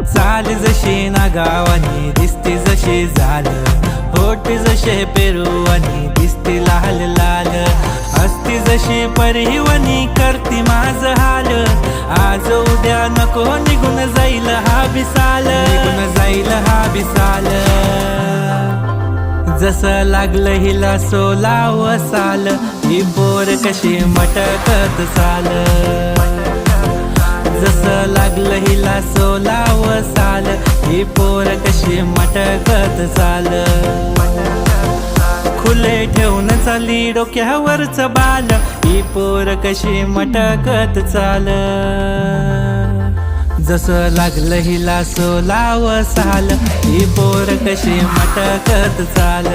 चाल जशी ना गावानी दिसते जशी झालं, होठ जसे पेरुवानी दिसते लाल लाल, असती जशी परिवनी करती माझ हाल, आज उद्या नको निघून जाईल हा बिसाल, निघून जाईल हा बिसाल, जसं लागलं हिला सोलाव साल, ही पोर कशी मटकत चाल, जसं लागलं हिला सोलाव साल, ही पोर कशी मटकत चाल, खुले ठेवून चाली डोक्यावरच बाल, ही पोर कशी मटकत चाल, जसं लागलं हिला सोलाव साल, ही पोर कशी मटकत चाल.